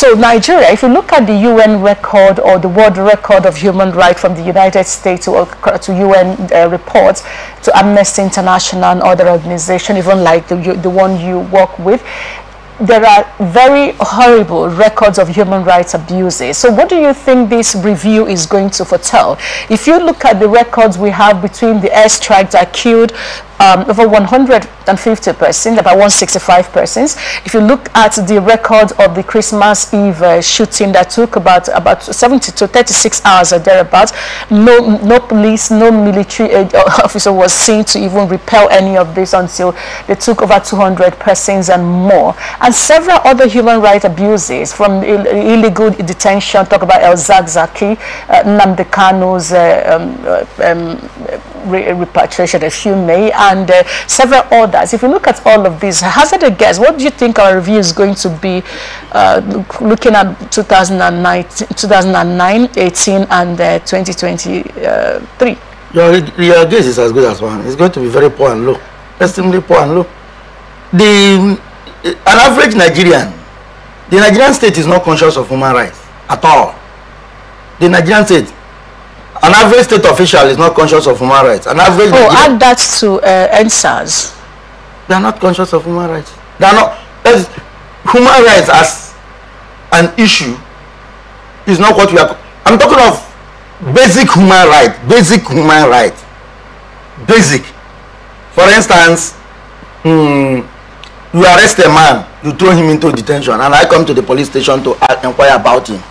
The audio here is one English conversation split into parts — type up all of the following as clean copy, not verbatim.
So Nigeria, if you look at the UN record or the world record of human rights from the United States to UN reports, to Amnesty International and other organizations, even like the one you work with, there are very horrible records of human rights abuses. So what do you think this review is going to foretell? If you look at the records we have between the airstrikes that killed over 150 persons, about 165 persons. If you look at the record of the Christmas Eve shooting that took about 70 to 36 hours or thereabouts, no police, no military officer was seen to even repel any of this until they took over 200 persons and more. And several other human rights abuses, from illegal detention, talk about El Zakzaki, Nnamdi Kanu's repatriation, if you may, and several others. If you look at all of these, hazard a guess, what do you think our review is going to be looking at 2009, 18, and 2023? Your guess is as good as one. It's going to be very poor and low, extremely poor and low. An average Nigerian, the Nigerian state is not conscious of human rights at all. The Nigerian state, an average state official is not conscious of human rights. An average add that to NSAS. They are not conscious of human rights. They are not. Human rights as an issue is not what we are. I'm talking of basic human right. Basic human right. Basic. For instance, you arrest a man, you throw him into detention, and I come to the police station to inquire about him.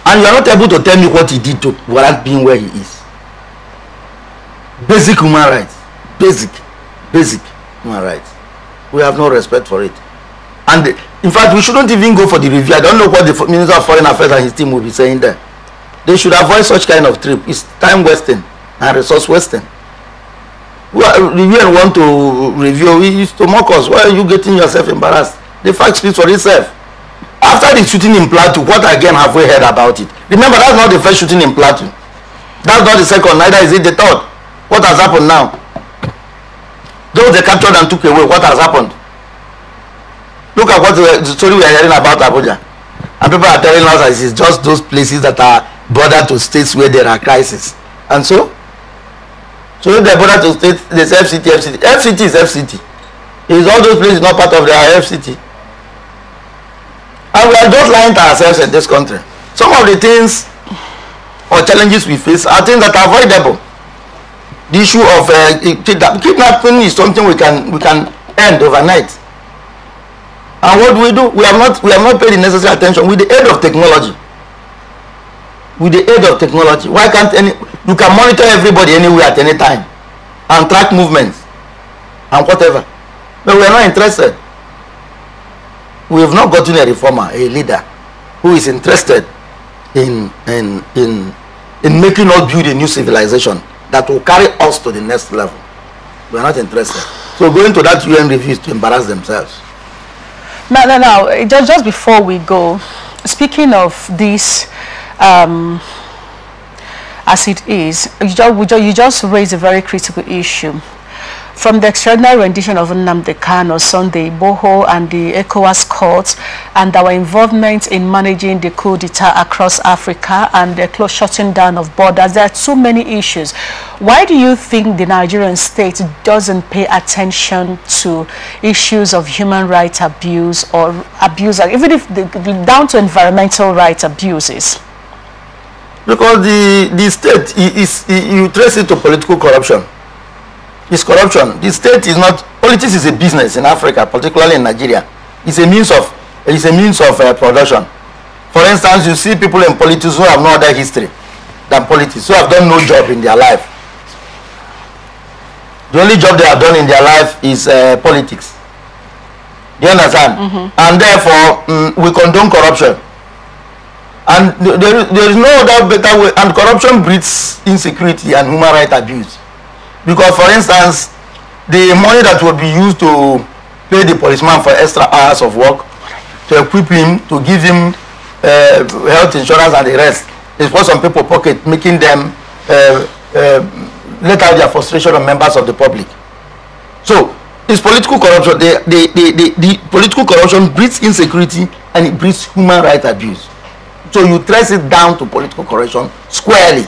And you are not able to tell me what he did to warrant being where he is. Basic human rights. Basic human rights. We have no respect for it. And in fact, we shouldn't even go for the review. I don't know what the Minister of Foreign Affairs and his team will be saying there. They should avoid such kind of trip. It's time wasting and resource wasting. Vivien want to review, it's to mock us. Why are you getting yourself embarrassed? The fact speaks for itself. After the shooting in Plateau, what again have we heard about it? Remember, that's not the first shooting in Plateau. That's not the second, neither is it the third. What has happened now? Those they captured and took away, what has happened? Look at what the story we are hearing about Abuja. And people are telling us that it's just those places that are border to states where there are crises. And so if they're border to states, there's FCT. FCT is FCT. Is all those places not part of their FCT? And we are just lying to ourselves in this country. Some of the things or challenges we face are things that are avoidable. The issue of kidnapping is something we can end overnight. And what do? We have not paid the necessary attention with the aid of technology. With the aid of technology, why can't you can monitor everybody anywhere at any time and track movements and whatever. But we are not interested. We have not gotten a reformer, a leader who is interested in making us build a new civilization that will carry us to the next level. We are not interested. So going to that UN review is to embarrass themselves. Now, just before we go, speaking of this, as it is, you just raised a very critical issue. From the extraordinary rendition of Nnamdi Kanu, Sunday Igboho, and the ECOWAS court, and our involvement in managing the coup d'etat across Africa and the close shutting down of borders, there are too many issues. Why do you think the Nigerian state doesn't pay attention to issues of human rights abuse or abuse, even if down to environmental rights abuses? Because the state you trace it to political corruption. It's corruption. The state is not. Politics is a business in Africa, particularly in Nigeria. It's a means of production. For instance, you see people in politics who have no other history than politics, who have done no job in their life. The only job they have done in their life is politics. Do you understand? Mm-hmm. And therefore, we condone corruption. And there is no other better way. And corruption breeds insecurity and human rights abuse. Because, for instance, the money that will be used to pay the policeman for extra hours of work, to equip him, to give him health insurance and the rest, is for some people pocket, making them let out their frustration on members of the public. So, It's political corruption. The political corruption breeds insecurity and it breeds human rights abuse. So you trace it down to political corruption squarely.